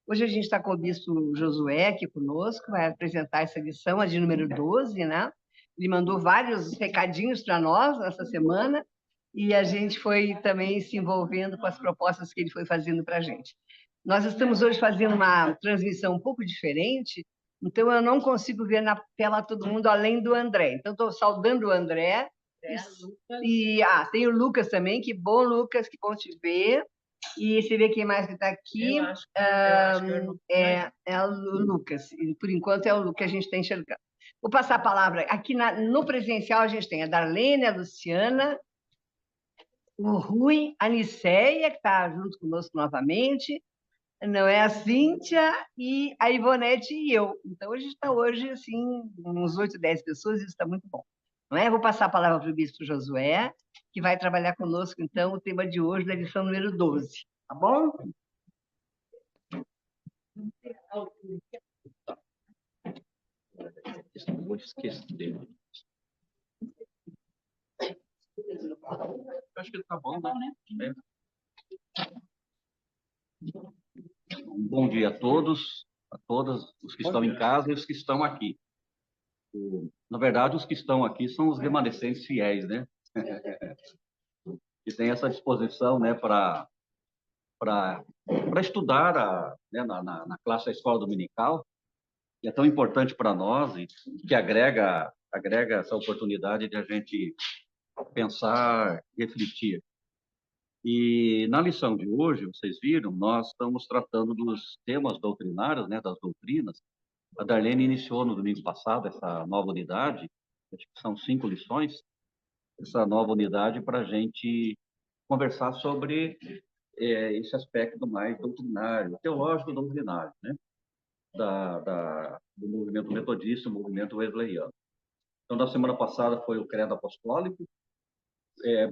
Hoje a gente está com o bispo Josué aqui conosco, vai apresentar essa lição, a de número 12, né? Ele mandou vários recadinhos para nós essa semana e a gente foi também se envolvendo com as propostas que ele foi fazendo para a gente. Nós estamos hoje fazendo uma transmissão um pouco diferente, então eu não consigo ver na tela todo mundo além do André. Então estou saudando o André. Tem o Lucas também, que bom, Lucas, que bom te ver. E você vê quem mais que está aqui. É o Lucas. E, por enquanto é o Lucas que a gente está enxergando. Vou passar a palavra. Aqui no presencial a gente tem a Darlene, a Luciana, o Rui, a Niceia, que está junto conosco novamente, não é a Cíntia, e a Ivonete e eu. Então, a gente está hoje, assim, uns 8, 10 pessoas, isso está muito bom. Não é? Vou passar a palavra para o bispo Josué, que vai trabalhar conosco, então, o tema de hoje, da lição número 12. Tá bom? Vou esquecer. Acho que tá bom, né? Um bom dia a todos, a todas os que estão em casa e os que estão aqui. Na verdade, os que estão aqui são os remanescentes fiéis, né? Que têm essa disposição, né, para estudar né, na classe da escola dominical, que é tão importante para nós e que agrega essa oportunidade de a gente pensar, refletir. E na lição de hoje, vocês viram, nós estamos tratando dos temas doutrinários, né, das doutrinas. A Darlene iniciou no domingo passado essa nova unidade, acho que são 5 lições, essa nova unidade para a gente conversar sobre esse aspecto mais doutrinário, teológico doutrinário, né, do movimento metodista, o movimento wesleyano. Então, na semana passada foi o credo apostólico,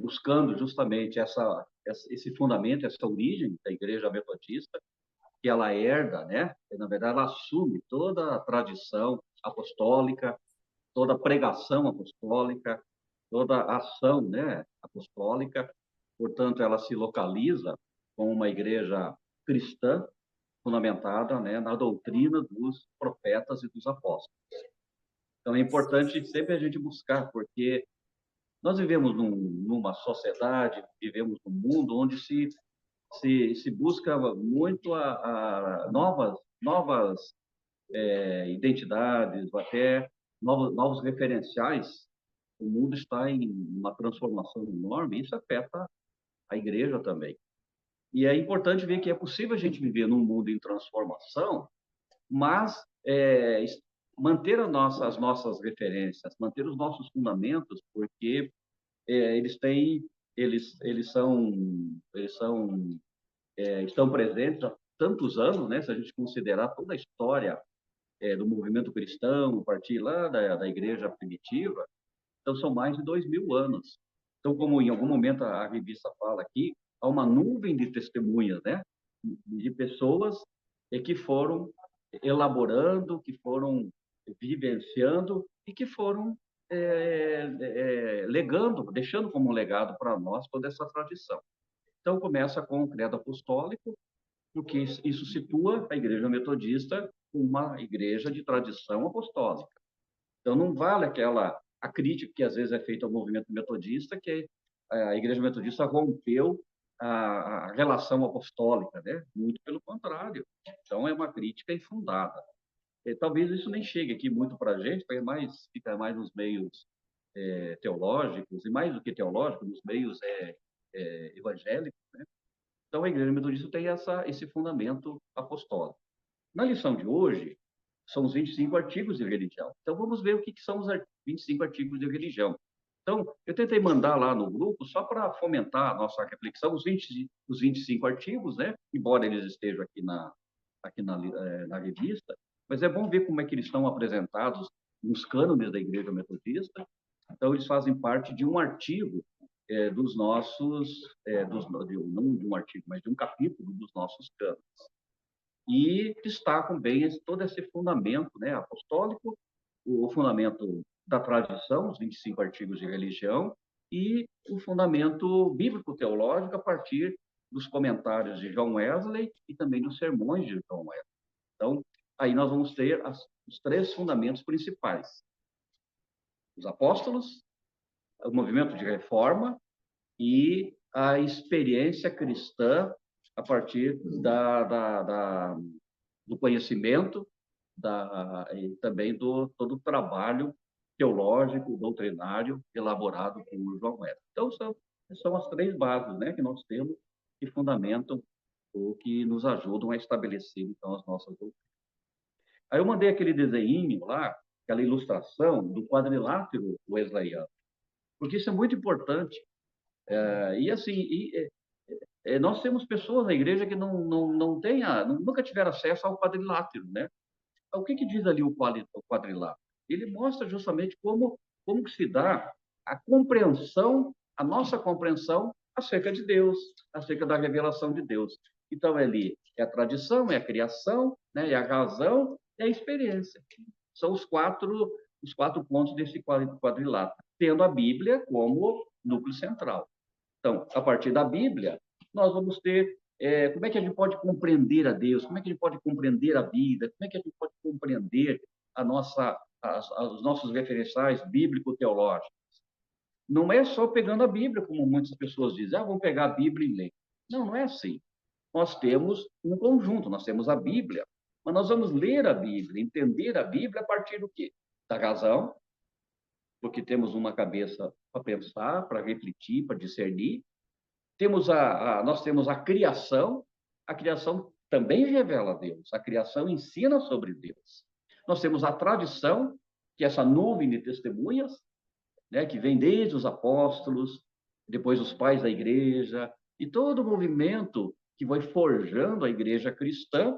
buscando justamente esse fundamento, essa origem da Igreja Metodista, que ela herda, né? Na verdade, ela assume toda a tradição apostólica, toda a pregação apostólica, toda a ação, né, apostólica. Portanto, ela se localiza como uma igreja cristã fundamentada, né, na doutrina dos profetas e dos apóstolos. Então, é importante sempre a gente buscar, porque nós vivemos numa sociedade, vivemos num mundo onde se busca muito a novas identidades, ou até novos referenciais. O mundo está em uma transformação enorme e isso afeta a igreja também. E é importante ver que é possível a gente viver num mundo em transformação, mas manter as nossas referências, manter os nossos fundamentos, porque eles estão presentes há tantos anos, né? Se a gente considerar toda a história do movimento cristão, a partir lá da igreja primitiva, então são mais de 2000 anos. Então, como em algum momento a revista fala aqui, há uma nuvem de testemunhas, né? De pessoas que foram elaborando, que foram vivenciando e que foram legando, deixando como legado para nós toda essa tradição. Então, começa com o credo apostólico, porque isso situa a Igreja Metodista uma igreja de tradição apostólica. Então, não vale a crítica que às vezes é feita ao movimento metodista, que a Igreja Metodista rompeu a relação apostólica, né? Muito pelo contrário. Então, é uma crítica infundada. Talvez isso nem chegue aqui muito para a gente, fica mais nos meios teológicos, e mais do que teológicos, nos meios evangélicos, né? Então, a Igreja Metodista tem esse fundamento apostólico. Na lição de hoje, são os 25 artigos de religião. Então, vamos ver o que são os 25 artigos de religião. Então, eu tentei mandar lá no grupo, só para fomentar a nossa reflexão, os 25 artigos, né? Embora eles estejam aqui na revista, mas é bom ver como é que eles estão apresentados nos cânones da Igreja Metodista. Então, eles fazem parte de um artigo dos nossos, não de um artigo, mas de um capítulo dos nossos cânones. E destacam bem todo esse fundamento, né, apostólico, o fundamento da tradição, os 25 artigos de religião, e o fundamento bíblico-teológico a partir dos comentários de John Wesley e também dos sermões de John Wesley. Então, aí nós vamos ter os 3 fundamentos principais: os apóstolos, o movimento de reforma e a experiência cristã a partir do conhecimento e também do todo o trabalho teológico, doutrinário, elaborado por João Wesley. Então, são as 3 bases, né, que nós temos que fundamentam ou que nos ajudam a estabelecer, então, as nossas doutrinas. Aí eu mandei aquele desenho lá, aquela ilustração do quadrilátero wesleyano, porque isso é muito importante. E assim, nós temos pessoas na igreja que nunca tiveram acesso ao quadrilátero, né? O que diz ali o quadrilátero? Ele mostra justamente como que se dá a compreensão, a nossa compreensão acerca de Deus, acerca da revelação de Deus. Então, ali é a tradição, é a criação, né? É a razão, é a experiência. São os quatro pontos desse quadrilátero, tendo a Bíblia como núcleo central. Então, a partir da Bíblia, nós vamos ter como é que a gente pode compreender a Deus, como é que a gente pode compreender a vida, como é que a gente pode compreender os nossos referenciais bíblico-teológicos. Não é só pegando a Bíblia, como muitas pessoas dizem, vamos pegar a Bíblia e ler. Não, não é assim. Nós temos um conjunto, nós temos a Bíblia, mas nós vamos ler a Bíblia, entender a Bíblia a partir do quê? Da razão, porque temos uma cabeça para pensar, para refletir, para discernir. Nós temos a criação também revela Deus, a criação ensina sobre Deus. Nós temos a tradição, que é essa nuvem de testemunhas, né, que vem desde os apóstolos, depois os pais da igreja, e todo o movimento que foi forjando a igreja cristã,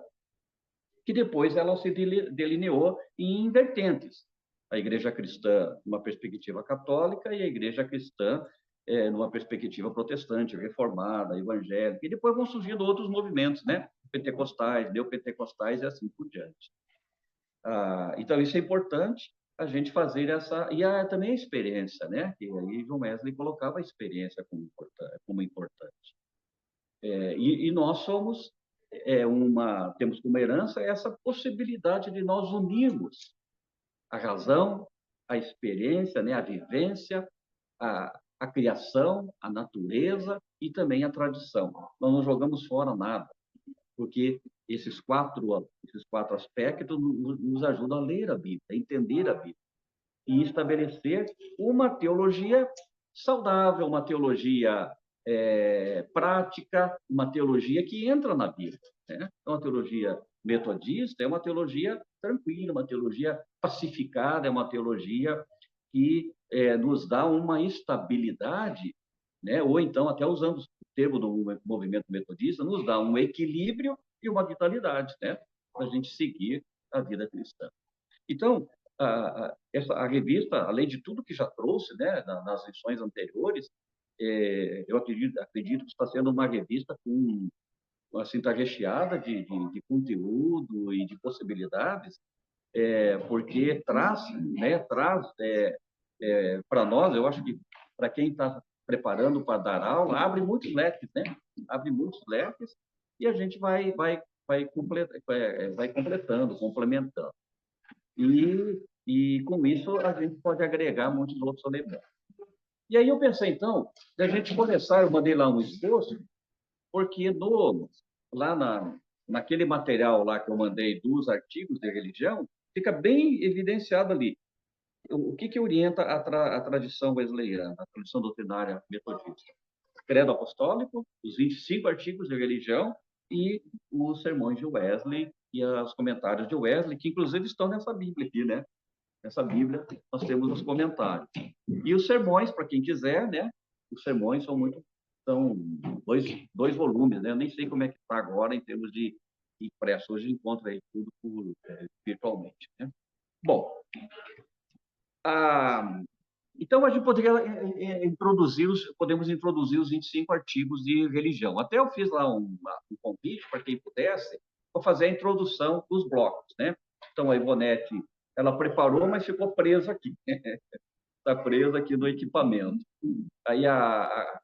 que depois ela se delineou em vertentes. A igreja cristã numa perspectiva católica e a igreja cristã numa perspectiva protestante, reformada, evangélica, e depois vão surgindo outros movimentos, né? Pentecostais, neopentecostais e assim por diante. Então, isso é importante a gente fazer essa... E também a experiência, né? E aí John Wesley colocava a experiência como importante. E nós temos como herança essa possibilidade de nós unirmos a razão, a experiência, né? A vivência, a criação, a natureza e também a tradição. Nós não jogamos fora nada, porque esses quatro aspectos nos ajudam a ler a Bíblia, a entender a Bíblia e estabelecer uma teologia saudável, uma teologia prática, uma teologia que entra na Bíblia, né? Então, a teologia metodista é uma teologia tranquila, uma teologia pacificada, é uma teologia que nos dá uma estabilidade, né? Ou então, até usando o termo do movimento metodista, nos dá um equilíbrio e uma vitalidade, né? Para a gente seguir a vida cristã. Então, a revista, além de tudo que já trouxe, né, nas lições anteriores, eu acredito que está sendo uma revista com, assim, está recheada de conteúdo e de possibilidades, porque traz para nós, eu acho que para quem está preparando para dar aula, abre muitos leques, né? Abre muitos leques e a gente vai completando, complementando. E com isso a gente pode agregar muitos outros elementos. E aí eu pensei, então, da gente começar, eu mandei lá um esboço, porque naquele material lá que eu mandei dos artigos de religião, fica bem evidenciado ali o que orienta a tradição wesleyana, a tradição doutrinária metodista. Credo apostólico, os 25 artigos de religião e os sermões de Wesley e os comentários de Wesley, que inclusive estão nessa Bíblia aqui, né? Nessa Bíblia nós temos os comentários. E os sermões, para quem quiser, né? Os sermões são dois volumes, né? Eu nem sei como é que está agora em termos de impresso. Hoje encontra aí tudo virtualmente, né? Bom, então a gente podemos introduzir os 25 artigos de religião. Até eu fiz lá um convite para quem pudesse para fazer a introdução dos blocos, né? Então a Ivonete, ela preparou, mas ficou presa aqui. Está presa aqui no equipamento. Aí a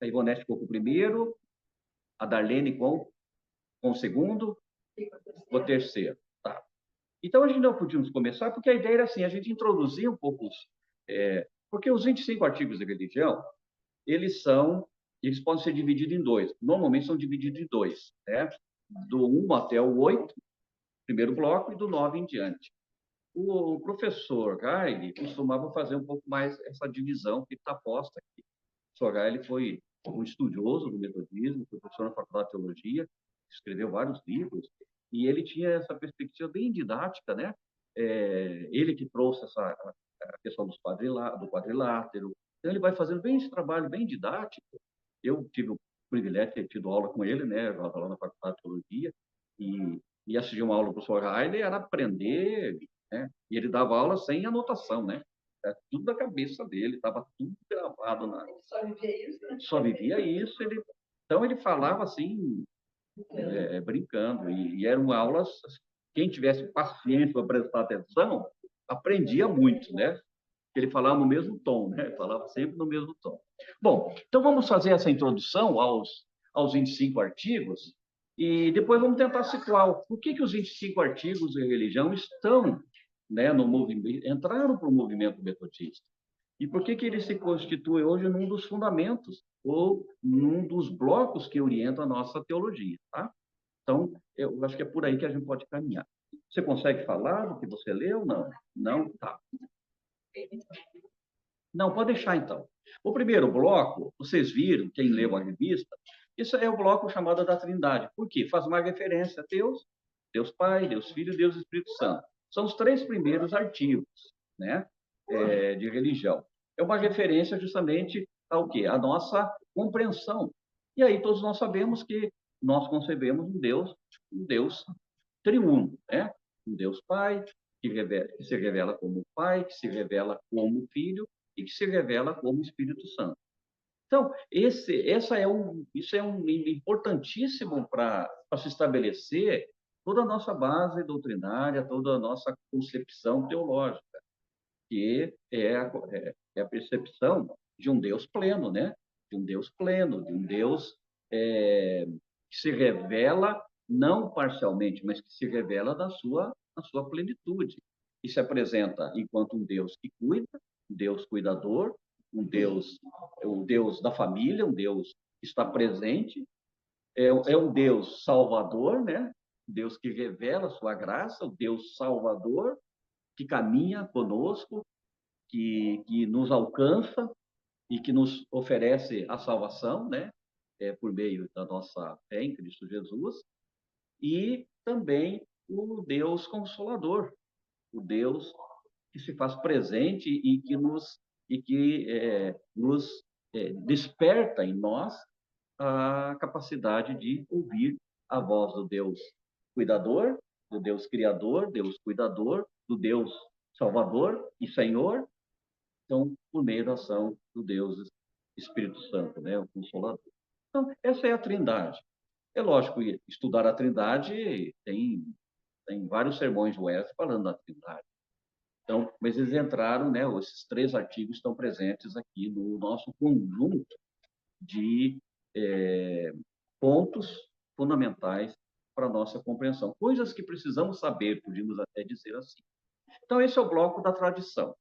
Ivonete ficou com o primeiro, A Darlene com o segundo, com o terceiro. Tá. Então, a gente não podíamos começar, porque a ideia era assim, a gente introduzir um pouco, porque os 25 artigos de religião, eles podem ser divididos em dois. Normalmente são divididos em dois, né? Do 1 até o 8, primeiro bloco, e do 9 em diante. O professor Gaile costumava fazer um pouco mais essa divisão que está posta aqui. O professor Gaile foi um estudioso do metodismo, professor na Faculdade de Teologia, escreveu vários livros, e ele tinha essa perspectiva bem didática, né? Ele que trouxe a questão do quadrilátero. Então, ele vai fazendo bem esse trabalho bem didático. Eu tive o privilégio de ter tido aula com ele, né? Eu estava lá na Faculdade de Teologia, e assistir uma aula do professor Gaile era aprender, né? E ele dava aula sem anotação, né? Era tudo da cabeça dele, estava tudo gravado na. Só vivia isso, né? Só vivia isso. Então, ele falava assim, brincando, e eram aulas. Quem tivesse paciência para prestar atenção, aprendia muito, né? Ele falava no mesmo tom, né? Ele falava sempre no mesmo tom. Bom, então vamos fazer essa introdução aos 25 artigos e depois vamos tentar situar por que os 25 artigos de religião estão, né, no movimento, entraram para o movimento metodista. E por que ele se constitui hoje num dos fundamentos ou num dos blocos que orientam a nossa teologia, tá? Então, eu acho que é por aí que a gente pode caminhar. Você consegue falar do que você leu? Não? Não? Tá. Não, pode deixar então. O primeiro bloco, vocês viram, quem leu a revista, isso é o bloco chamado da Trindade. Por quê? Faz uma referência a Deus, Deus Pai, Deus Filho, Deus Espírito Santo. São os 3 primeiros artigos, né, de religião. É uma referência justamente ao quê? A nossa compreensão. E aí todos nós sabemos que nós concebemos um Deus triuno, né? Um Deus Pai, que se revela como Pai, que se revela como Filho e que se revela como Espírito Santo. Então, isso é importantíssimo para se estabelecer toda a nossa base doutrinária, toda a nossa concepção teológica, que é a percepção de um Deus pleno, né? De um Deus pleno, de um Deus que se revela não parcialmente, mas que se revela na sua plenitude. E se apresenta enquanto um Deus que cuida, um Deus cuidador, o Deus da família, um Deus que está presente, é um Deus salvador, né? Deus que revela a sua graça, o Deus salvador, que caminha conosco, que nos alcança e que nos oferece a salvação, né? Por meio da nossa fé em Cristo Jesus, e também o Deus Consolador, o Deus que se faz presente e que nos desperta em nós a capacidade de ouvir a voz do Deus cuidador, do Deus criador, Deus cuidador, do Deus Salvador e Senhor, então, por meio da ação do Deus Espírito Santo, né, o Consolador. Então, essa é a Trindade. É lógico, estudar a Trindade tem vários sermões do Wesley falando da Trindade. Então, mas eles entraram, né, esses 3 artigos estão presentes aqui no nosso conjunto de pontos fundamentais para a nossa compreensão. Coisas que precisamos saber, podíamos até dizer assim. Então, esse é o bloco da tradição.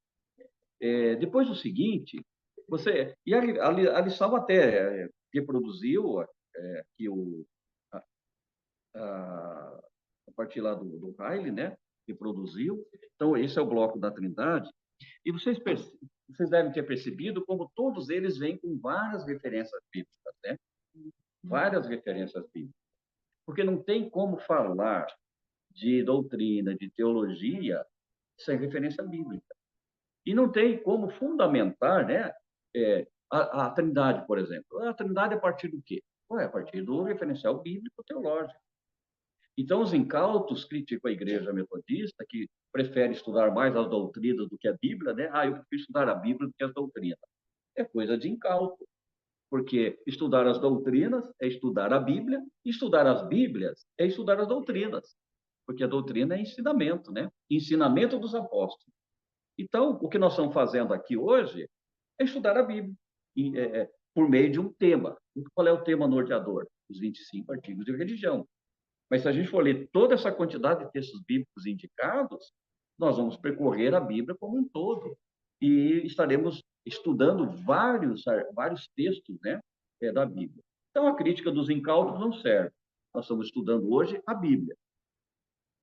Depois do seguinte, e a lição até reproduziu aqui a partir lá do Riley, né? Reproduziu. Então, esse é o bloco da Trindade. E vocês devem ter percebido como todos eles vêm com várias referências bíblicas, né? Várias referências bíblicas. Porque não tem como falar de doutrina, de teologia, sem referência bíblica. E não tem como fundamentar, né, a Trindade, por exemplo. A Trindade é a partir do quê? É a partir do referencial bíblico teológico. Então, os incautos criticam a Igreja Metodista, que prefere estudar mais as doutrinas do que a Bíblia, né? Eu prefiro estudar a Bíblia do que as doutrinas. É coisa de incauto, porque estudar as doutrinas é estudar a Bíblia, e estudar as Bíblias é estudar as doutrinas, porque a doutrina é ensinamento, né? Ensinamento dos apóstolos. Então, o que nós estamos fazendo aqui hoje é estudar a Bíblia, por meio de um tema. Qual é o tema norteador? os 25 artigos de religião. Mas se a gente for ler toda essa quantidade de textos bíblicos indicados, nós vamos percorrer a Bíblia como um todo e estaremos estudando vários textos, né, da Bíblia. Então, a crítica dos incautos não serve. Nós estamos estudando hoje a Bíblia,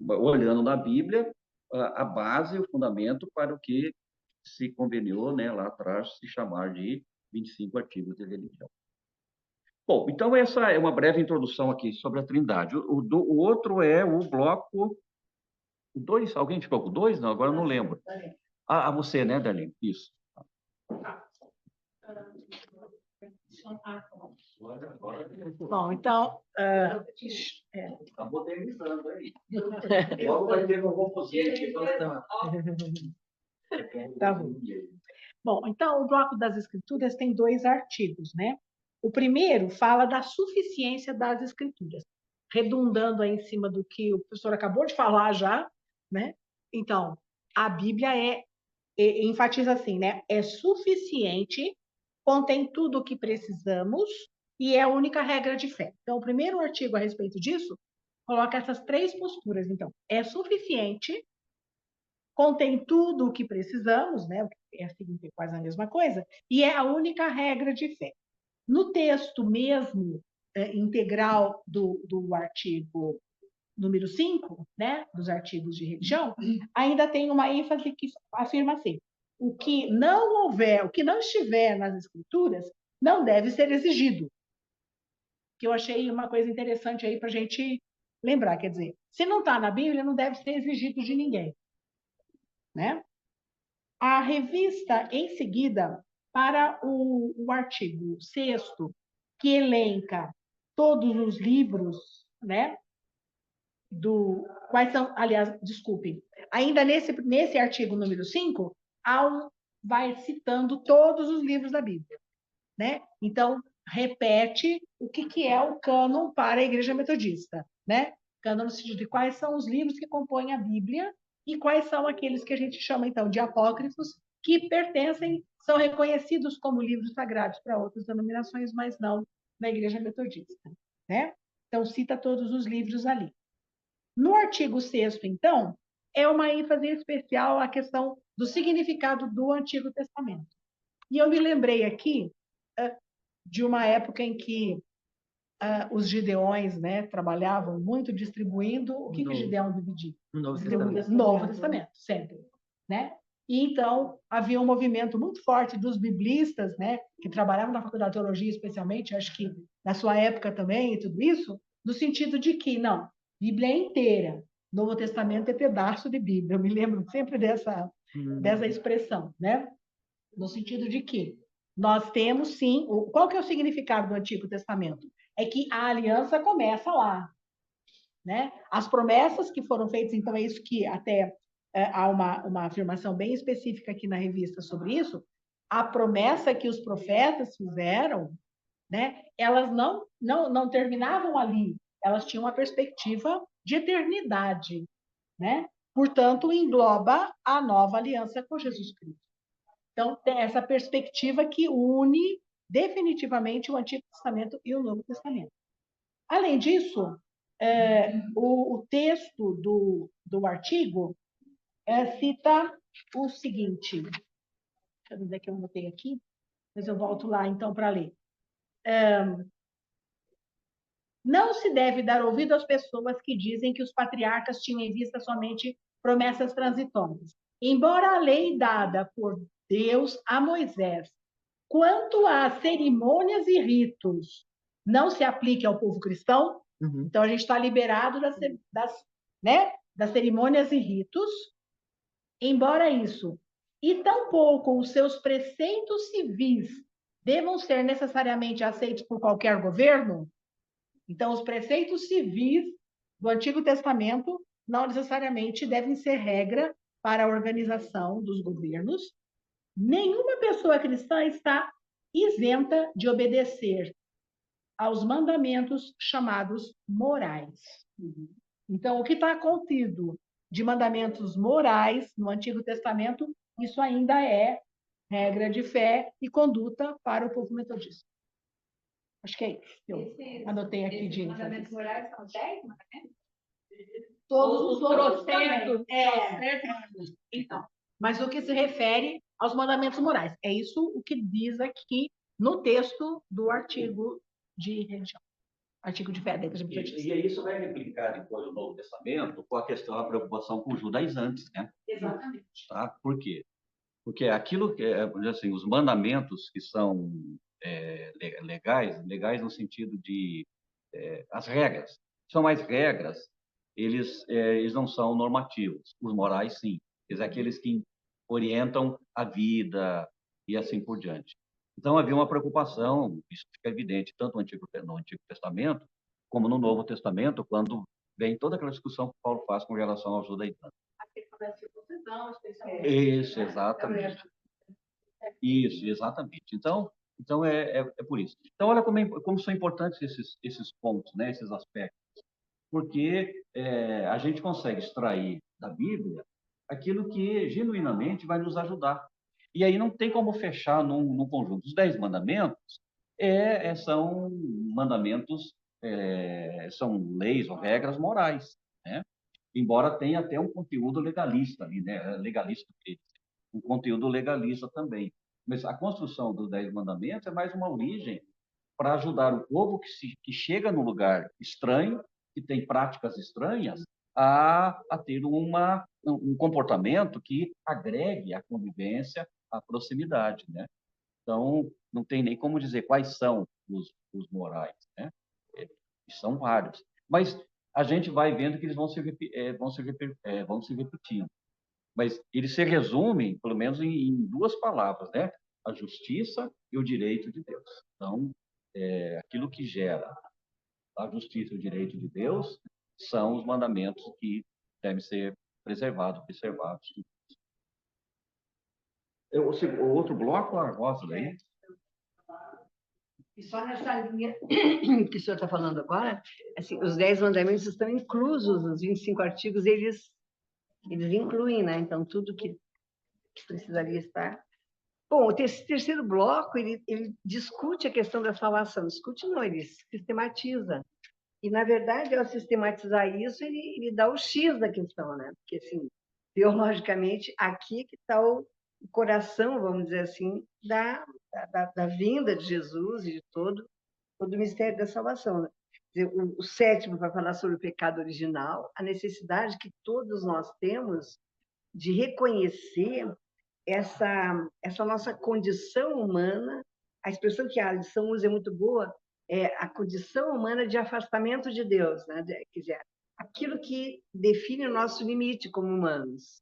olhando na Bíblia a base, o fundamento para o que se conveniou, né, lá atrás, se chamar de 25 artigos de religião. Bom, então essa é uma breve introdução aqui sobre a Trindade. O outro é o bloco 2. Alguém ficou com o 2? Não, agora eu não lembro. Você, né, Darlene? Isso. Bom, então... Está modernizando aí. Logo vai ter um robôzinho aqui. Tá bom. Bom, então, o bloco das Escrituras tem 2 artigos, né? O primeiro fala da suficiência das Escrituras, redundando aí em cima do que o professor acabou de falar já, né? Então, a Bíblia enfatiza assim, né? É suficiente, contém tudo o que precisamos e é a única regra de fé. Então, o primeiro artigo a respeito disso coloca essas 3 posturas. Então, é suficiente, contém tudo o que precisamos, né? É quase a mesma coisa, e é a única regra de fé. No texto mesmo integral do artigo número 5, né, dos artigos de religião, ainda tem uma ênfase que afirma assim: o que não houver, o que não estiver nas Escrituras, não deve ser exigido. Que eu achei uma coisa interessante aí para a gente lembrar, quer dizer, se não está na Bíblia, não deve ser exigido de ninguém, né? A revista, em seguida, para o artigo 6º, que elenca todos os livros, né? Quais são, aliás, desculpem, ainda nesse artigo número 5, vai citando todos os livros da Bíblia, né? Então, repete o que é o cânon para a Igreja Metodista, né? Cânon no sentido de quais são os livros que compõem a Bíblia e quais são aqueles que a gente chama, então, de apócrifos, que são reconhecidos como livros sagrados para outras denominações, mas não na Igreja Metodista, né? Então, cita todos os livros ali. No artigo 6º, então, é uma ênfase especial à questão do significado do Antigo Testamento. E eu me lembrei aqui de uma época em que os gideões, né, trabalhavam muito distribuindo... O que Gideão dividia? No Novo Testamento. Novo Testamento, sempre, né? E, então, havia um movimento muito forte dos biblistas, né, que trabalhavam na faculdade de teologia, especialmente, acho que na sua época também, e tudo isso, no sentido de que, não, Bíblia é inteira, Novo Testamento é pedaço de Bíblia. Eu me lembro sempre dessa expressão, né? No sentido de que nós temos, sim... Qual que é o significado do Antigo Testamento? É que a aliança começa lá, né? As promessas que foram feitas, então é isso que até há uma afirmação bem específica aqui na revista sobre isso, a promessa que os profetas fizeram, né? Elas não terminavam ali, elas tinham uma perspectiva de eternidade, né? Portanto, engloba a nova aliança com Jesus Cristo. Então, tem essa perspectiva que une definitivamente o Antigo Testamento e o Novo Testamento. Além disso, o texto do artigo cita o seguinte, deixa eu ver onde é que eu anotei aqui, mas eu volto lá, então, para ler. Não se deve dar ouvido às pessoas que dizem que os patriarcas tinham em vista somente promessas transitórias. Embora a lei dada por Deus a Moisés, quanto a cerimônias e ritos, não se aplique ao povo cristão, então a gente está liberado das cerimônias e ritos, embora isso, e tampouco os seus preceitos civis devam ser necessariamente aceitos por qualquer governo. Então, os preceitos civis do Antigo Testamento não necessariamente devem ser regra para a organização dos governos. Nenhuma pessoa cristã está isenta de obedecer aos mandamentos chamados morais. Então, o que está contido de mandamentos morais no Antigo Testamento, isso ainda é regra de fé e conduta para o povo metodista. Acho que é isso. Eu anotei aqui de mandamentos morais são 10 mandamentos? todos os outros também. Então, mas o que se refere aos mandamentos morais. É isso o que diz aqui no texto do artigo de religião. Artigo de fé da Igreja Metodista. E isso vai replicar depois no Novo Testamento com a questão da preocupação com os judaizantes, né? Exatamente. Tá? Por quê? Porque aquilo que, assim, os mandamentos que são legais no sentido de as regras, são mais regras, eles não são normativos. Os morais, sim. Eles aqueles que orientam a vida e assim por diante. Então, havia uma preocupação, isso fica evidente, tanto no Antigo Testamento, como no Novo Testamento, quando vem toda aquela discussão que Paulo faz com relação aos judaizantes. A questão da circuncisão, especialmente. Isso, exatamente. Isso, exatamente. Então é por isso. Então, olha como são importantes esses pontos, né, esses aspectos. Porque a gente consegue extrair da Bíblia aquilo que genuinamente vai nos ajudar. E aí não tem como fechar num conjunto. Os 10 mandamentos são mandamentos, são leis ou regras morais, né? Embora tenha até um conteúdo legalista ali, né? Legalista, um conteúdo legalista também. Mas a construção dos 10 mandamentos é mais uma origem para ajudar o povo que chega num lugar estranho, que tem práticas estranhas, a ter um comportamento que agregue a convivência, a proximidade, né? Então, não tem nem como dizer quais são os morais, né? São vários. Mas a gente vai vendo que eles vão se repetindo. Mas eles se resumem, pelo menos, em duas palavras, né? A justiça e o direito de Deus. Então, aquilo que gera a justiça e o direito de Deus são os mandamentos que devem ser preservados, observados. O outro bloco, a Rosa, daí? E só nessa linha que o senhor está falando agora, assim, os 10 mandamentos estão inclusos, os 25 artigos, eles incluem, né? Então, tudo que precisaria estar. Bom, o terceiro bloco, ele discute a questão da salvação. Discute não, ele sistematiza. E, na verdade, ao sistematizar isso, ele dá o X da questão, né? Porque, assim, teologicamente, aqui que está o coração, vamos dizer assim, da vinda de Jesus e de todo o mistério da salvação. Né? Quer dizer, o sétimo vai falar sobre o pecado original, a necessidade que todos nós temos de reconhecer essa nossa condição humana. A expressão que a lição usa é muito boa, é a condição humana de afastamento de Deus, né? Quer dizer, aquilo que define o nosso limite como humanos.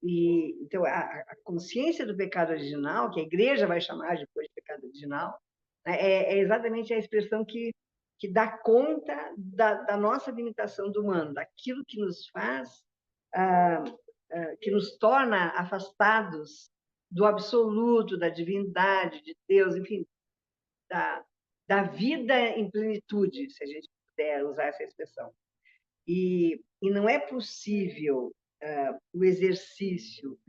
E, então, a consciência do pecado original, que a igreja vai chamar depois de pecado original, né, é exatamente a expressão que dá conta da nossa limitação do humano, daquilo que nos faz, que nos torna afastados do absoluto, da divindade de Deus, enfim, da vida em plenitude, se a gente puder usar essa expressão. E não é possível o exercício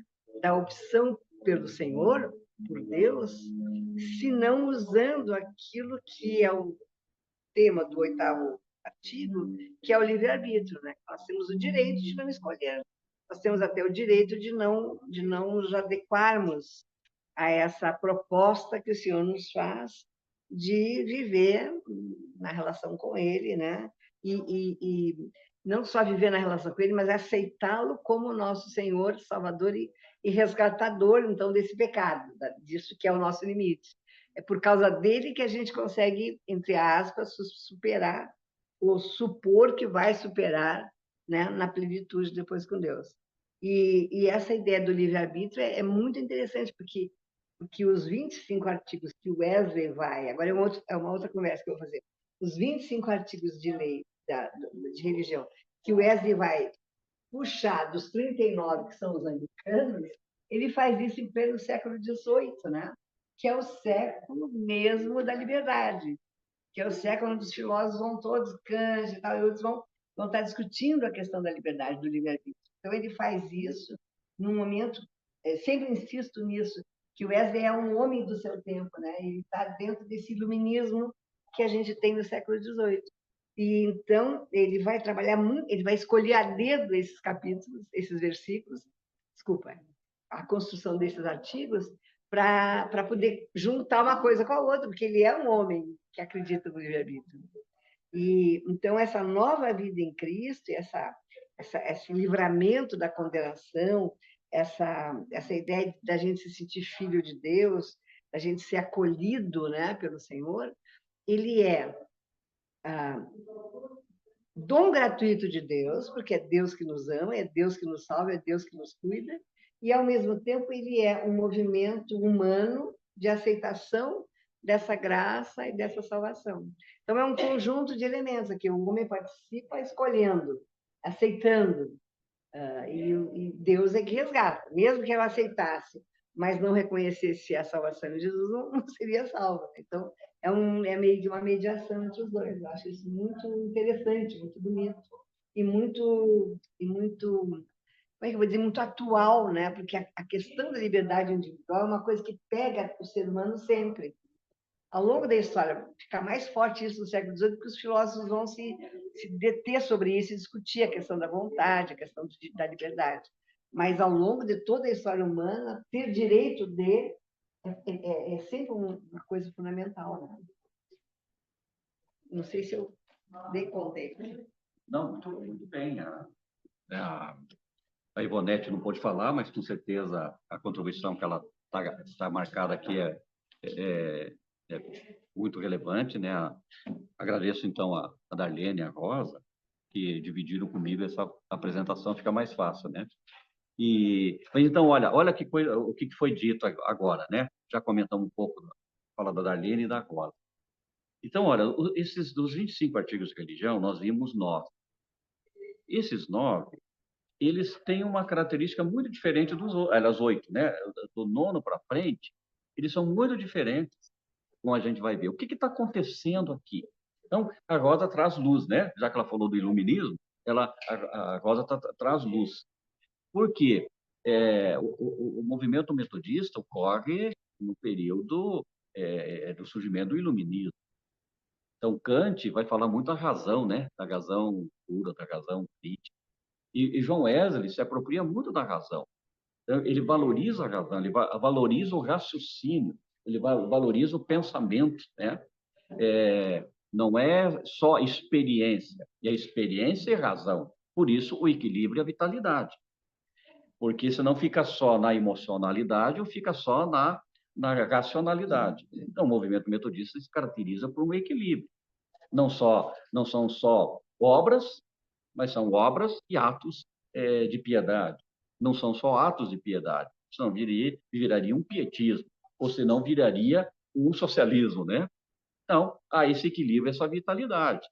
da opção pelo Senhor, por Deus, se não usando aquilo que é o tema do 8º artigo, que é o livre-arbítrio, né? Nós temos o direito de não escolher. Nós temos até o direito de não nos adequarmos a essa proposta que o Senhor nos faz de viver na relação com Ele, né? E não só viver na relação com Ele, mas aceitá-lo como nosso Senhor, Salvador e resgatador, então, desse pecado, disso que é o nosso limite. É por causa dele que a gente consegue, entre aspas, superar ou supor que vai superar, né, na plenitude depois com Deus. E essa ideia do livre-arbítrio é muito interessante, porque os 25 artigos que o Wesley vai... Agora é uma outra conversa que eu vou fazer. Os 25 artigos de lei de religião que o Wesley vai puxar dos 39, que são os anglicanos, ele faz isso em pleno século XVIII, né? Que é o século mesmo da liberdade, que é o século onde os filósofos vão todos, Kant e tal, e outros vão estar discutindo a questão da liberdade, do livre-arbítrio. Então, ele faz isso num momento, sempre insisto nisso, que o Wesley é um homem do seu tempo, né? Ele está dentro desse iluminismo que a gente tem no século XVIII. E então ele vai trabalhar muito, ele vai escolher a dedo esses capítulos, esses versículos, desculpa, a construção desses artigos para poder juntar uma coisa com a outra, porque ele é um homem que acredita no livre-arbítrio. E então essa nova vida em Cristo, esse livramento da condenação, essa ideia da gente se sentir filho de Deus, da gente ser acolhido, né, pelo Senhor, ele é dom gratuito de Deus, porque é Deus que nos ama, é Deus que nos salva, é Deus que nos cuida, e ao mesmo tempo ele é um movimento humano de aceitação dessa graça e dessa salvação. Então é um conjunto de elementos aqui, o homem participa escolhendo, aceitando, e Deus é que resgata. Mesmo que ela aceitasse, mas não reconhecesse a salvação de Jesus, não seria salva. Então, é meio que uma mediação entre os dois. Eu acho isso muito interessante, muito bonito e muito, como é que eu vou dizer, muito atual, né? Porque a questão da liberdade individual é uma coisa que pega o ser humano sempre. Ao longo da história, fica mais forte isso no século XVIII, porque os filósofos vão se deter sobre isso e discutir a questão da vontade, a questão da liberdade. Mas, ao longo de toda a história humana, ter direito de é sempre uma coisa fundamental. Né? Não sei se eu dei contexto. Não, muito bem. A Ivonete não pôde falar, mas com certeza a contribuição que ela está marcada aqui é muito relevante, né? Agradeço, então, a Darlene e a Rosa, que dividiram comigo essa apresentação, fica mais fácil, né? Mas, então, olha que coisa, o que foi dito agora, né? Já comentamos um pouco, fala da Darlene e da Rosa. Então, olha, dos 25 artigos de religião, nós vimos 9. Esses 9, eles têm uma característica muito diferente dos 8, né? Do 9º para frente, eles são muito diferentes, como a gente vai ver. O que está acontecendo aqui? Então, a Rosa traz luz, né? Já que ela falou do iluminismo, a Rosa traz luz. Por quê? O movimento metodista ocorre no período do surgimento do iluminismo. Então, Kant vai falar muito da razão, né? Da razão pura, da razão crítica. E John Wesley se apropria muito da razão. Então, ele valoriza a razão, ele valoriza o raciocínio, ele valoriza o pensamento, né? Não é só experiência, e a experiência é razão. Por isso, o equilíbrio e a vitalidade. Porque senão fica só na emocionalidade ou fica só na racionalidade. Então, o movimento metodista se caracteriza por um equilíbrio. Não são só obras, mas são obras e atos de piedade. Não são só atos de piedade, senão viraria um pietismo, ou senão viraria um socialismo, né? Então, há esse equilíbrio, essa vitalidade.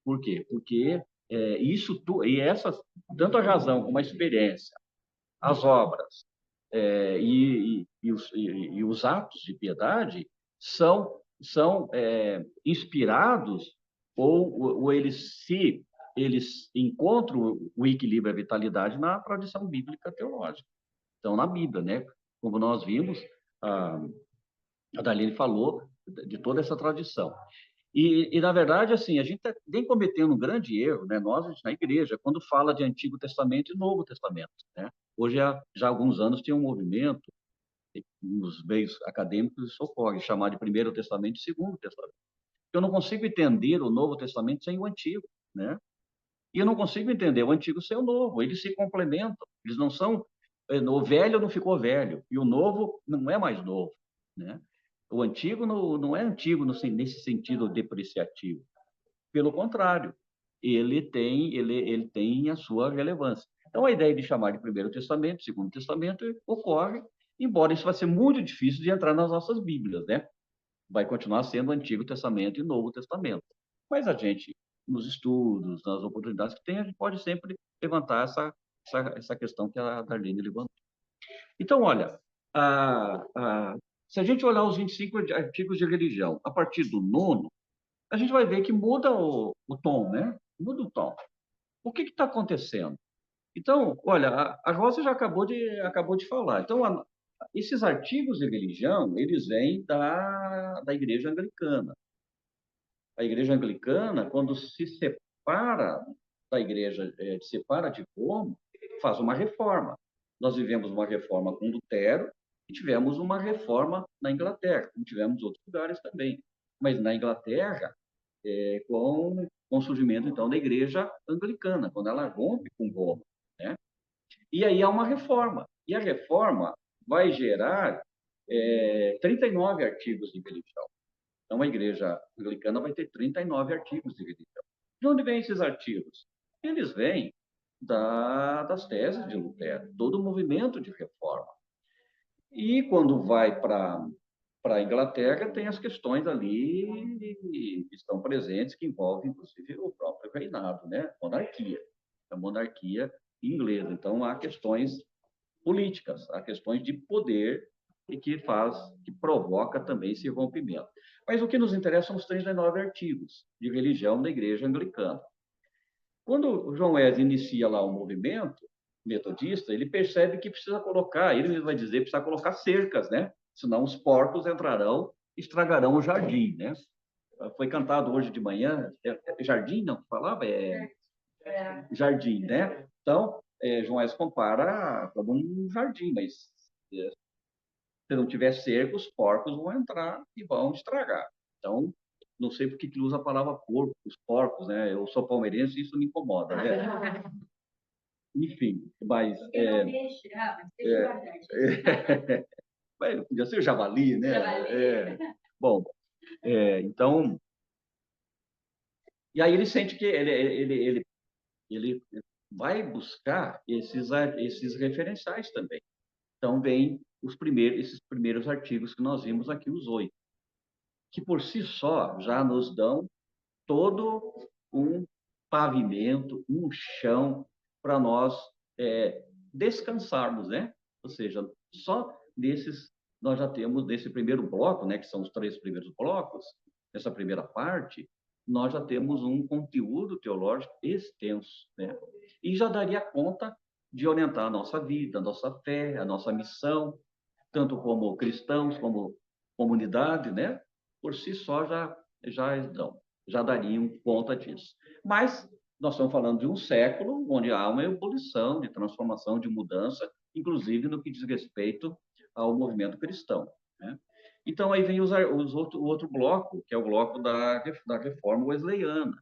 Por quê? Porque tanto a razão como a experiência, as obras e os atos de piedade são inspirados ou eles encontram o equilíbrio e a vitalidade na tradição bíblica teológica. Então, na Bíblia, né? Como nós vimos, a Darlene falou de toda essa tradição. Na verdade, assim, a gente vem cometendo um grande erro, né? Nós, na igreja, quando fala de Antigo Testamento e Novo Testamento, né? Hoje, já há alguns anos, tem um movimento nos meios acadêmicos, isso ocorre, chamar de Primeiro Testamento e Segundo Testamento. Eu não consigo entender o Novo Testamento sem o Antigo, né? E eu não consigo entender o Antigo sem o Novo. Eles se complementam. Eles não são... O velho não ficou velho e o novo não é mais novo, né? O antigo não é antigo nesse sentido depreciativo. Pelo contrário, ele tem a sua relevância. Então, a ideia de chamar de Primeiro Testamento, Segundo Testamento, ocorre, embora isso vai ser muito difícil de entrar nas nossas Bíblias, né? Vai continuar sendo Antigo Testamento e Novo Testamento. Mas a gente, nos estudos, nas oportunidades que tem, a gente pode sempre levantar essa questão que a Darlene levantou. Então, olha, se a gente olhar os 25 artigos de religião, a partir do 9º, a gente vai ver que muda o tom, né? Muda o tom. O que está acontecendo? Então, olha, a Rosa já acabou de falar. Então, esses artigos de religião, eles vêm da Igreja Anglicana. A igreja anglicana, quando se separa da igreja, se separa de Roma, faz uma reforma. Nós vivemos uma reforma com Lutero e tivemos uma reforma na Inglaterra, como tivemos em outros lugares também. Mas na Inglaterra, com o surgimento, então, da igreja anglicana, quando ela rompe com Roma, né? E aí há uma reforma. E a reforma vai gerar 39 artigos de religião. Então, a igreja anglicana vai ter 39 artigos de religião. De onde vêm esses artigos? Eles vêm das teses de Lutero, todo o movimento de reforma. E quando vai para a Inglaterra, tem as questões ali que estão presentes, que envolvem, inclusive, o próprio reinado, né? A monarquia inglesa. Então, há questões políticas, há questões de poder e que provoca também esse rompimento. Mas o que nos interessa são os 39 artigos de religião da Igreja Anglicana. Quando o João Wesley inicia lá o movimento metodista, ele percebe que precisa colocar, ele mesmo vai dizer, precisa colocar cercas, né? Senão os porcos entrarão e estragarão o jardim, né? Foi cantado hoje de manhã, jardim, não, falava? Jardim, né? Então, João Wesley compara como um jardim, mas se não tiver cerco, os porcos vão entrar e vão estragar. Então, não sei por que usa a palavra porco, os porcos, né? Eu sou palmeirense e isso me incomoda, né? Enfim, mas... podia ser o javali, né? Bom, então... E aí ele sente que ele vai buscar esses referenciais também. Então, vem esses primeiros artigos que nós vimos aqui, os 8, que por si só já nos dão todo um pavimento, um chão para nós descansarmos, né? Ou seja, só nós já temos nesse primeiro bloco, né, que são os 3 primeiros blocos, nessa primeira parte, nós já temos um conteúdo teológico extenso, né? E já daria conta de orientar a nossa vida, a nossa fé, a nossa missão, tanto como cristãos, como comunidade, né? Por si só já dariam conta disso. Mas nós estamos falando de um século onde há uma ebulição de transformação, de mudança, inclusive no que diz respeito ao movimento cristão, né? Então, aí vem o outro bloco, que é o bloco da reforma wesleyana.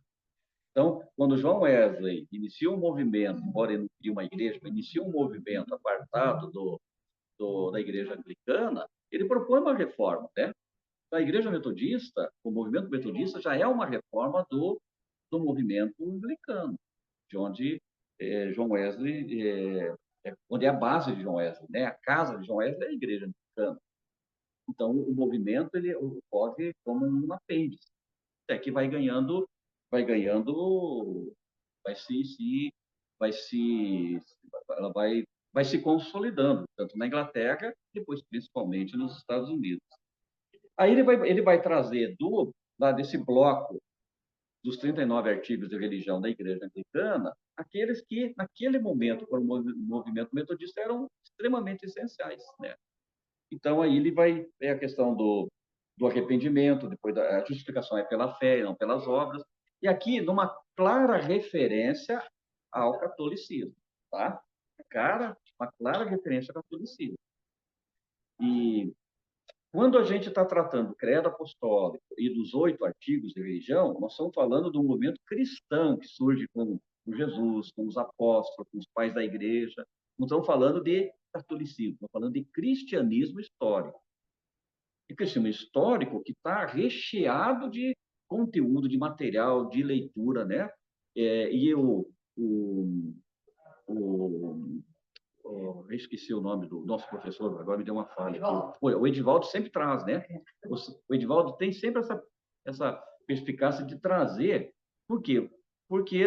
Então, quando João Wesley inicia um movimento, embora ele não crie uma igreja, mas inicia um movimento apartado da igreja anglicana, ele propõe uma reforma, né? A igreja metodista, o movimento metodista já é uma reforma do movimento anglicano, de onde João Wesley, onde é a base de João Wesley, né? A casa de João Wesley é a igreja anglicana. Então, o movimento ele ocorre como um apêndice, até que vai ganhando, vai ela vai se consolidando, tanto na Inglaterra, depois principalmente nos Estados Unidos. Aí ele vai trazer desse bloco dos 39 artigos de religião da Igreja Anglicana, aqueles que, naquele momento, para o movimento metodista, eram extremamente essenciais, né? Então, aí ele vai ver a questão do arrependimento, depois a justificação é pela fé e não pelas obras, e aqui, numa clara referência ao catolicismo, tá? Uma clara referência ao catolicismo. E quando a gente está tratando do credo apostólico e dos 8 artigos de religião, nós estamos falando de um movimento cristão que surge com Jesus, com os apóstolos, com os pais da igreja. Não estamos falando de catolicismo, estamos falando de cristianismo histórico. E cristianismo histórico que está recheado de conteúdo, de material, de leitura, né? Eu esqueci o nome do nosso professor, agora me deu uma falha. O Edivaldo sempre traz, né? O Edivaldo tem sempre essa perspicácia de trazer. Por quê? Porque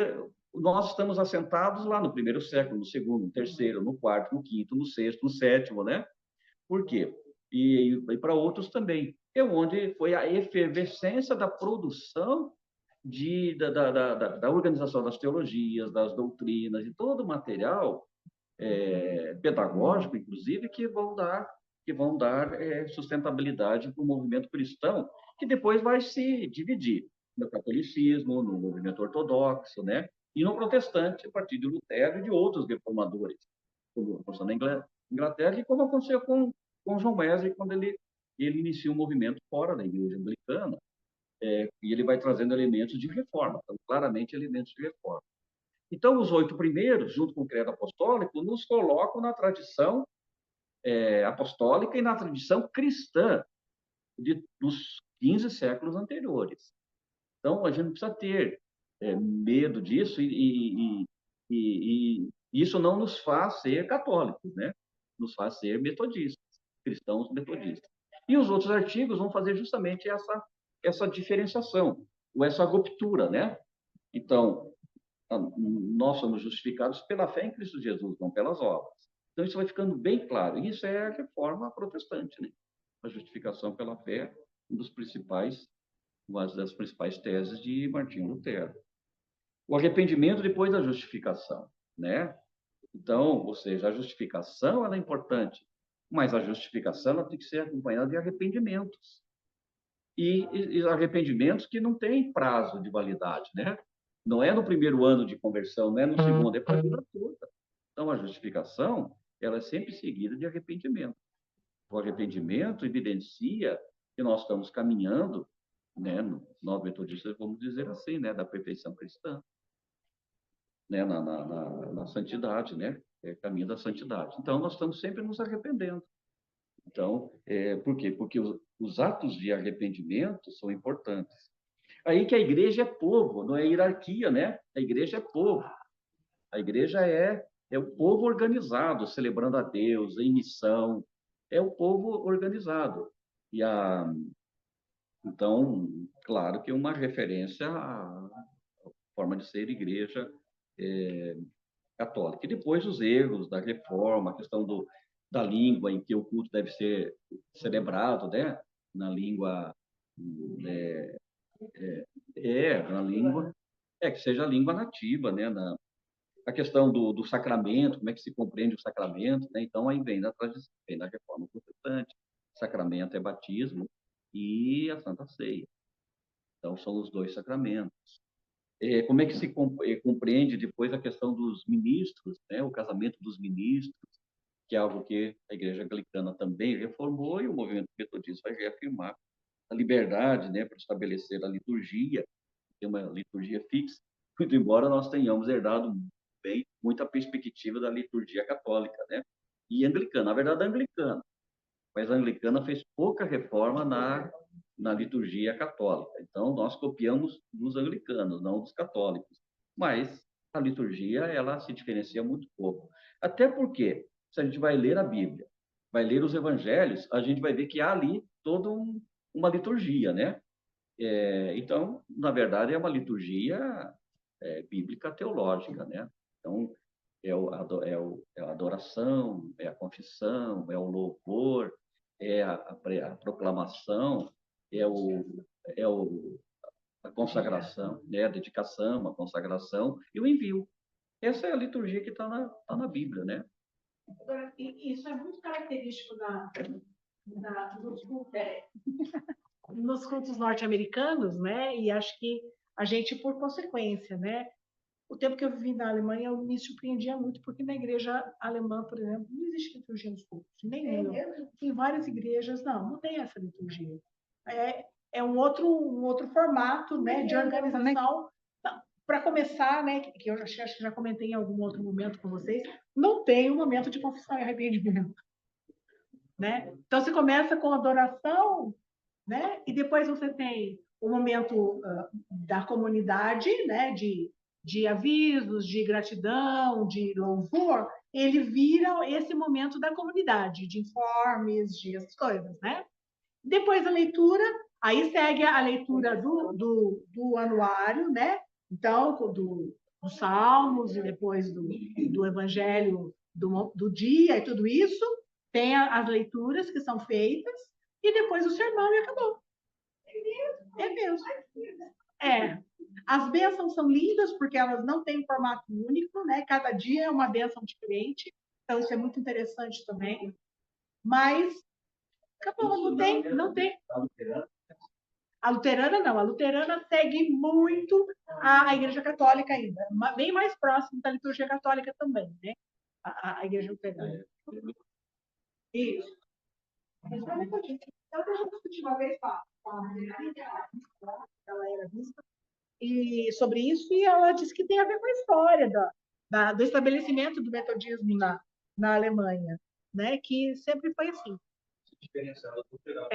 nós estamos assentados lá no primeiro século, no segundo, no terceiro, no quarto, no quinto, no sexto, no sétimo, né? Por quê? E para outros também. É onde foi a efervescência da produção da organização das teologias, das doutrinas, e todo o material pedagógico, inclusive, que vão dar sustentabilidade para o movimento cristão, que depois vai se dividir. no catolicismo, no movimento ortodoxo, né? E no protestante, a partir de Lutero e de outros reformadores, como aconteceu na Inglaterra e como aconteceu com John Wesley, quando ele inicia um movimento fora da igreja anglicana, e ele vai trazendo elementos de reforma, então, claramente elementos de reforma. Então, os 8 primeiros, junto com o credo apostólico, nos colocam na tradição apostólica e na tradição cristã dos 15 séculos anteriores. Então, a gente não precisa ter medo disso e isso não nos faz ser católicos, né? Nos faz ser metodistas, cristãos metodistas. E os outros artigos vão fazer justamente essa diferenciação, ou essa ruptura, né? Então, nós somos justificados pela fé em Cristo Jesus, não pelas obras. Então, isso vai ficando bem claro. Isso é a reforma protestante, né? A justificação pela fé, uma das principais teses de Martinho Lutero. O arrependimento depois da justificação, né? Então, ou seja, a justificação ela é importante, mas a justificação ela tem que ser acompanhada de arrependimentos. E arrependimentos que não têm prazo de validade, né? Não é no primeiro ano de conversão, não é no segundo, é para a vida toda. Então, a justificação ela é sempre seguida de arrependimento. O arrependimento evidencia que nós estamos caminhando, né, nós metodistas vamos dizer assim, né, da perfeição cristã, né, na santidade, né, caminho da santidade. Então, nós estamos sempre nos arrependendo. Então, por quê? Porque os atos de arrependimento são importantes. Aí que a igreja é povo, não é hierarquia, né? A igreja é povo. A igreja é o povo organizado, celebrando a Deus, em missão. É o povo organizado. Então, claro que uma referência à forma de ser igreja católica. E depois os erros da reforma, a questão da língua em que o culto deve ser celebrado, né? Na língua na língua que seja a língua nativa, né? A questão do sacramento, como é que se compreende o sacramento, né? Então aí vem da tradição, vem da reforma protestante. Sacramento é batismo e a Santa Ceia. Então são os 2 sacramentos. Como é que se compreende depois a questão dos ministros, né? O casamento dos ministros, que é algo que a Igreja Anglicana também reformou e o movimento metodista vai reafirmar a liberdade, né, para estabelecer a liturgia, ter uma liturgia fixa, muito embora nós tenhamos herdado bem muita perspectiva da liturgia católica, né, e anglicana, na verdade anglicana, mas a anglicana fez pouca reforma na liturgia católica. Então nós copiamos dos anglicanos, não dos católicos. Mas a liturgia ela se diferencia muito pouco. Até porque se a gente vai ler a Bíblia, vai ler os evangelhos, a gente vai ver que há ali toda uma liturgia, né? Então, na verdade, é uma liturgia bíblica teológica, né? Então, é a adoração, é a confissão, é o louvor, a proclamação, é, o, a consagração, né? A dedicação, a consagração e o envio. Essa é a liturgia que está na Bíblia, né? Isso é muito característico nos cultos norte-americanos, né? E acho que a gente, por consequência, né? O tempo que eu vivi na Alemanha, eu me surpreendia muito, porque na igreja alemã, por exemplo, não existe liturgia nos cultos, nenhuma. Em várias igrejas, não tem essa liturgia. É um outro formato, né, de organização. Para começar, né, que eu acho que já comentei em algum outro momento com vocês, não tem um momento de confissão e arrependimento. Né? Então, você começa com adoração, né? E depois você tem o momento da comunidade, né? De avisos, de gratidão, de louvor, ele vira esse momento da comunidade, de informes, de essas coisas, né? Depois a leitura, aí segue a leitura do anuário, né? Então, dos salmos e depois do evangelho do dia e tudo isso, tem as leituras que são feitas e depois o sermão e acabou. É mesmo. As bênçãos são lindas porque elas não têm um formato único, né? Cada dia é uma bênção diferente. Então, isso é muito interessante também. Mas acabou, não tem. A luterana não, a luterana segue muito a Igreja Católica ainda, bem mais próximo da liturgia católica também, né? A Igreja Luterana. Isso. Então, eu já discuti uma vez com a ela era bispa, e sobre isso, e ela disse que tem a ver com a história do estabelecimento do metodismo na Alemanha, né? Que sempre foi assim. Diferenciado cultural.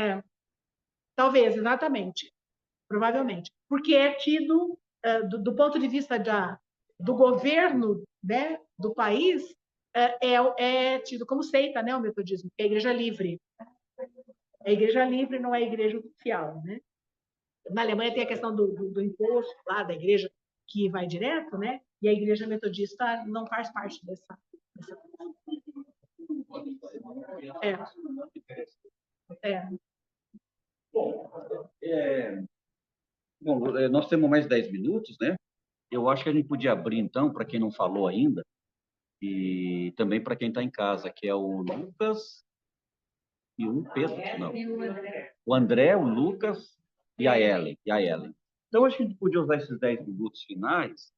Talvez, exatamente. Provavelmente. Porque é tido, do ponto de vista do governo, né, do país, é tido como seita, né, o metodismo, que é a igreja livre. É a igreja livre, não é a igreja oficial, né? Na Alemanha tem a questão do imposto lá, da igreja que vai direto, né? E a igreja metodista não faz parte dessa. Bom, nós temos mais 10 minutos, né? Eu acho que a gente podia abrir, então, para quem não falou ainda, e também para quem está em casa, que é o Lucas e o Pedro, não. O André, o Lucas e a Ellen. Então, acho que a gente podia usar esses 10 minutos finais,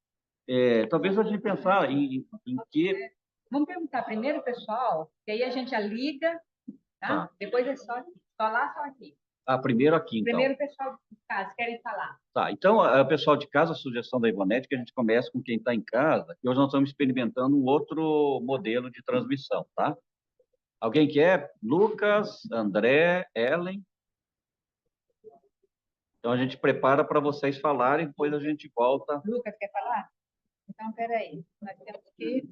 talvez a gente pensar em que... Vamos perguntar primeiro, pessoal, que aí a gente já liga, tá? Depois é só lá, só aqui. Primeiro aqui, então. Primeiro, pessoal de casa, querem falar. Tá, então, pessoal de casa, a sugestão da Ivonete, que a gente comece com quem está em casa, e hoje nós estamos experimentando um outro modelo de transmissão, tá? Alguém quer? Lucas, André, Ellen? Então, a gente prepara para vocês falarem, depois a gente volta. Lucas, quer falar? Então, peraí. Nós temos que...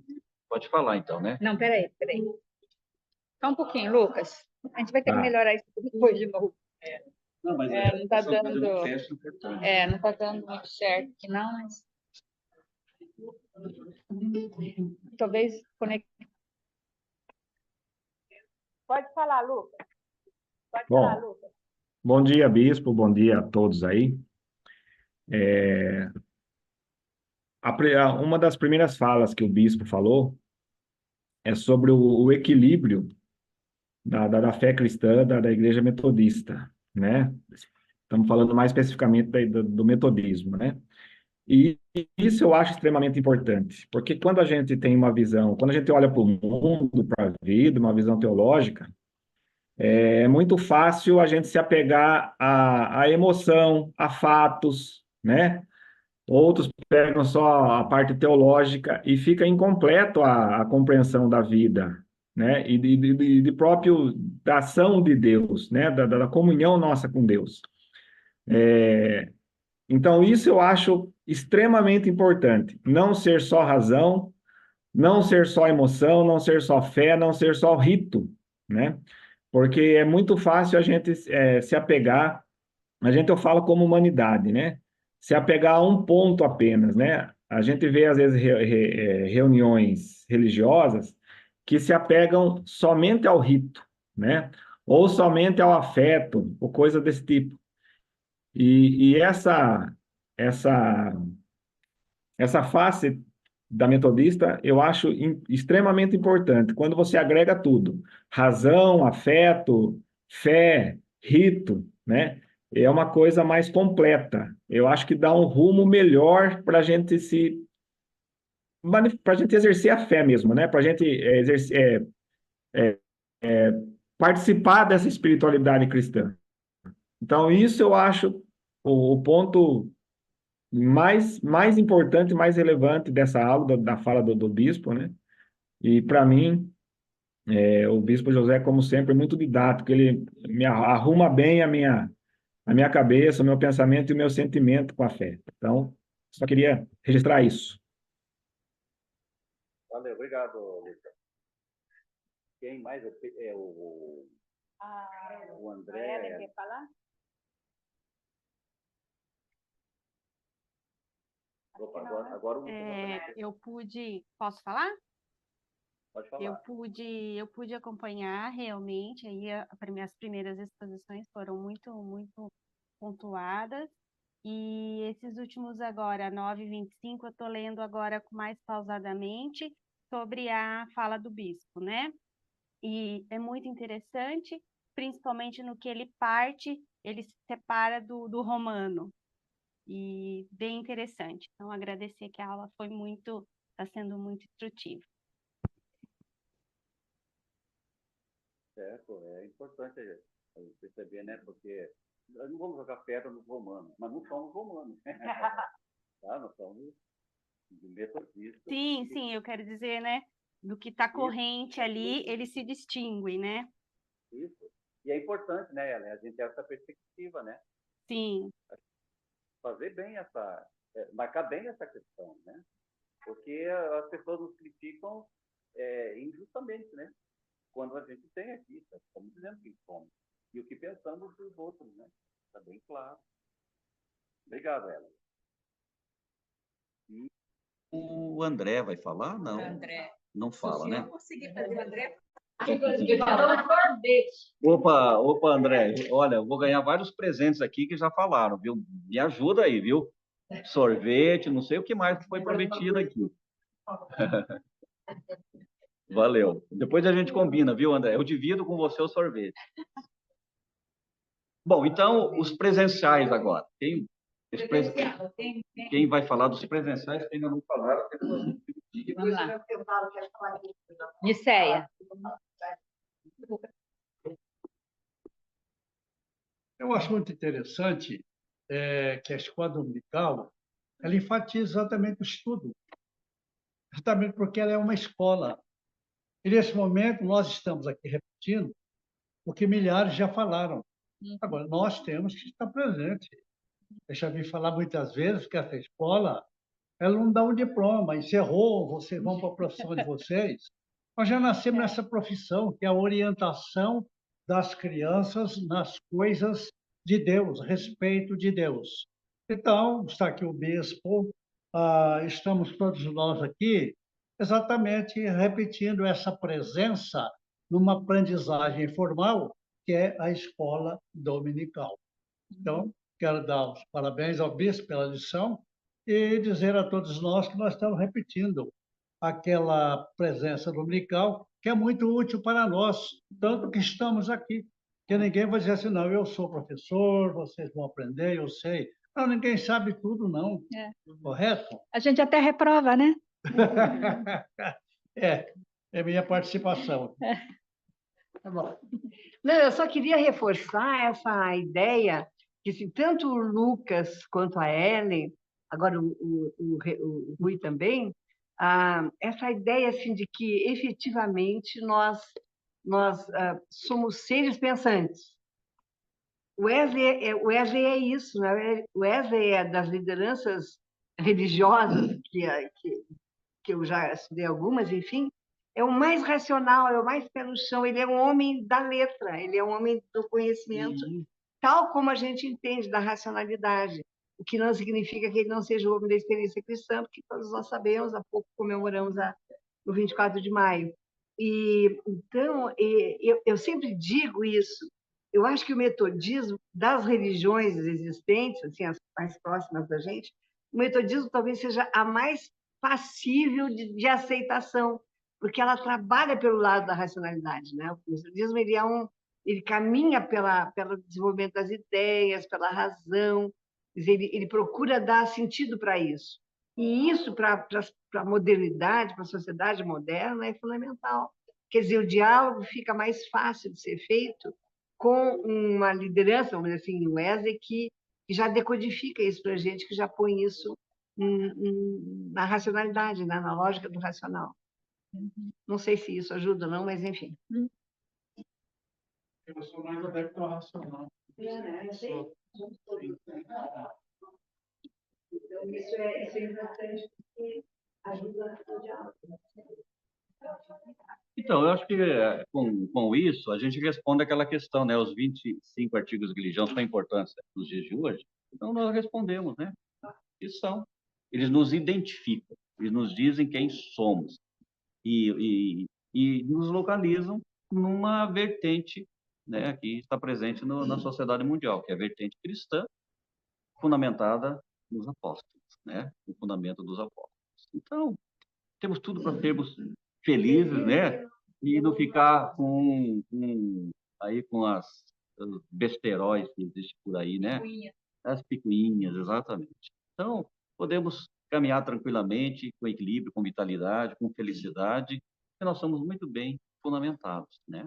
Pode falar, então, né? Não, peraí. Só um pouquinho, Lucas. A gente vai ter que melhorar isso depois de novo. Não, mas não está dando... um teste importante. não está dando muito certo aqui, não, mas... Talvez conectar. Pode falar, Lucas. Lucas. Bom dia, Bispo, bom dia a todos aí. Uma das primeiras falas que o Bispo falou é sobre o equilíbrio da fé cristã da Igreja Metodista, né? Estamos falando mais especificamente do metodismo, né? E isso eu acho extremamente importante, porque quando a gente tem uma visão, quando a gente olha para o mundo, para a vida, uma visão teológica, é muito fácil a gente se apegar à emoção, a fatos, né? Outros pegam só a parte teológica e fica incompleto a compreensão da vida, né? E de próprio da ação de Deus, né? Da comunhão nossa com Deus. Então, isso eu acho extremamente importante. Não ser só razão, não ser só emoção, não ser só fé, não ser só rito, né? Porque é muito fácil a gente se apegar, eu falo como humanidade, né? Se apegar a um ponto apenas, né? A gente vê, às vezes, reuniões religiosas que se apegam somente ao rito, né? Ou somente ao afeto, ou coisa desse tipo. E essa face da metodista eu acho extremamente importante, quando você agrega tudo, razão, afeto, fé, rito, né? É uma coisa mais completa. Eu acho que dá um rumo melhor para a gente para a gente exercer a fé mesmo, né? Para a gente participar dessa espiritualidade cristã. Então, isso eu acho o ponto mais importante, mais relevante dessa aula, da fala do bispo, né? E, para mim, o bispo José, como sempre, é muito didático, ele me arruma bem a minha cabeça, o meu pensamento e o meu sentimento com a fé. Então, só queria registrar isso. Valeu, obrigado, Lucas. Quem mais? O André. Quer falar? Opa, agora eu pude, posso falar? Pode falar. Eu pude acompanhar realmente, aí as primeiras exposições foram muito, muito pontuadas, e esses últimos agora, 9h25, eu estou lendo agora mais pausadamente sobre a fala do bispo, né? E é muito interessante, principalmente no que ele parte, ele se separa do romano. E bem interessante. Então, agradecer que a aula está sendo muito instrutiva. Certo, é importante perceber, né? Porque nós não vamos jogar pedra nos romanos, mas não somos romanos. Tá? Nós somos metodistas. Sim, eu quero dizer, né? Do que está corrente ali, ele se distingue, né? Isso. E é importante, né, Ellen, a gente ter essa perspectiva, né? Sim. Fazer bem marcar bem essa questão, né? Porque as pessoas nos criticam injustamente, né? Quando a gente tem aqui, estamos dizendo quem somos e o que pensamos dos outros, né? Está bem claro. Obrigado, Ellen. E o André vai falar? Não. André. Não fala, né? Eu consegui fazer o André. Opa, André, olha, eu vou ganhar vários presentes aqui que já falaram, viu? Me ajuda aí, viu? Sorvete, não sei o que mais que foi prometido aqui. Valeu. Depois a gente combina, viu, André? Eu divido com você o sorvete. Bom, então, os presenciais agora. Quem vai falar dos presenciais que ainda não falaram? Vamos lá. Niceia. Eu acho muito interessante que a escola dominical ela enfatiza exatamente o estudo, justamente porque ela é uma escola. E, nesse momento, nós estamos aqui repetindo o que milhares já falaram. Agora, nós temos que estar presentes. Eu já vi falar muitas vezes que essa escola ela não dá um diploma, encerrou, vocês vão para a profissão de vocês. Nós já nascemos nessa profissão, que é a orientação das crianças nas coisas de Deus, a respeito de Deus. Então, está aqui o bispo, estamos todos nós aqui, exatamente repetindo essa presença numa aprendizagem formal, que é a escola dominical. Então, quero dar os parabéns ao bispo pela lição e dizer a todos nós que nós estamos repetindo aquela presença dominical que é muito útil para nós, tanto que estamos aqui. Que ninguém vai dizer assim, não, eu sou professor, vocês vão aprender, eu sei. Não, ninguém sabe tudo, não. Correto? A gente até reprova, né? É minha participação. Tá bom. Não, eu só queria reforçar essa ideia que assim, tanto o Lucas quanto a Ellen, agora o Rui também, essa ideia assim, de que efetivamente nós somos seres pensantes. O Wesley é isso, né? O Wesley é das lideranças religiosas que eu já estudei algumas, enfim, é o mais racional, é o mais pé no chão, ele é um homem da letra, ele é um homem do conhecimento, tal como a gente entende da racionalidade, o que não significa que ele não seja o homem da experiência cristã, porque todos nós sabemos, há pouco comemoramos o 24 de maio. Então, eu sempre digo isso, eu acho que o metodismo das religiões existentes, assim, as mais próximas da gente, o metodismo talvez seja a mais passível de aceitação, porque ela trabalha pelo lado da racionalidade, né? O metodismo ele caminha pelo desenvolvimento das ideias, pela razão, ele procura dar sentido para isso. E isso, para a modernidade, para a sociedade moderna, é fundamental. Quer dizer, o diálogo fica mais fácil de ser feito com uma liderança, vamos dizer assim, Wesley, que já decodifica isso para a gente, que já põe isso na racionalidade, né? Na lógica do racional. Não sei se isso ajuda ou não, mas enfim. Eu sou mais adepto ao racional. Então, isso é importante porque ajuda no diálogo. Então, eu acho que com isso a gente responde aquela questão, né? Os 25 artigos de religião são importantes nos dias de hoje. Então, nós respondemos, né? Eles são. Eles nos identificam, eles nos dizem quem somos e nos localizam numa vertente, né, que está presente na sociedade mundial, que é a vertente cristã, fundamentada nos apóstolos, né? O fundamento dos apóstolos. Então, temos tudo para sermos felizes, né? E não ficar com aí com os besteróis que existem por aí, né? Picuinha. As picuinhas, exatamente. Então, podemos caminhar tranquilamente, com equilíbrio, com vitalidade, com felicidade, porque nós somos muito bem fundamentados, né?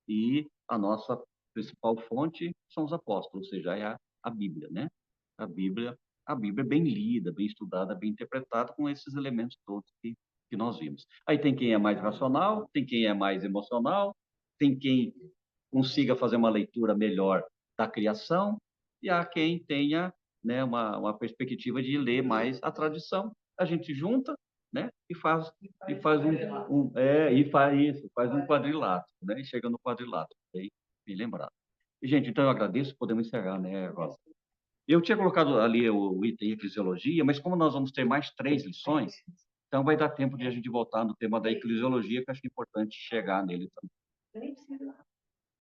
E a nossa principal fonte são os apóstolos, ou seja, é a Bíblia, né? A Bíblia é bem lida, bem estudada, bem interpretada com esses elementos todos que nós vimos. Aí tem quem é mais racional, tem quem é mais emocional, tem quem consiga fazer uma leitura melhor da criação, e há quem tenha, né, uma perspectiva de ler mais a tradição. A gente junta, né, e faz faz um quadrilátero, né, e chega no quadrilátero, bem lembrado. E, gente, então eu agradeço, podemos encerrar, né, Rosa? Eu tinha colocado ali o item eclesiologia, mas como nós vamos ter mais 3 lições, então vai dar tempo de a gente voltar no tema da eclesiologia, que eu acho importante chegar nele também.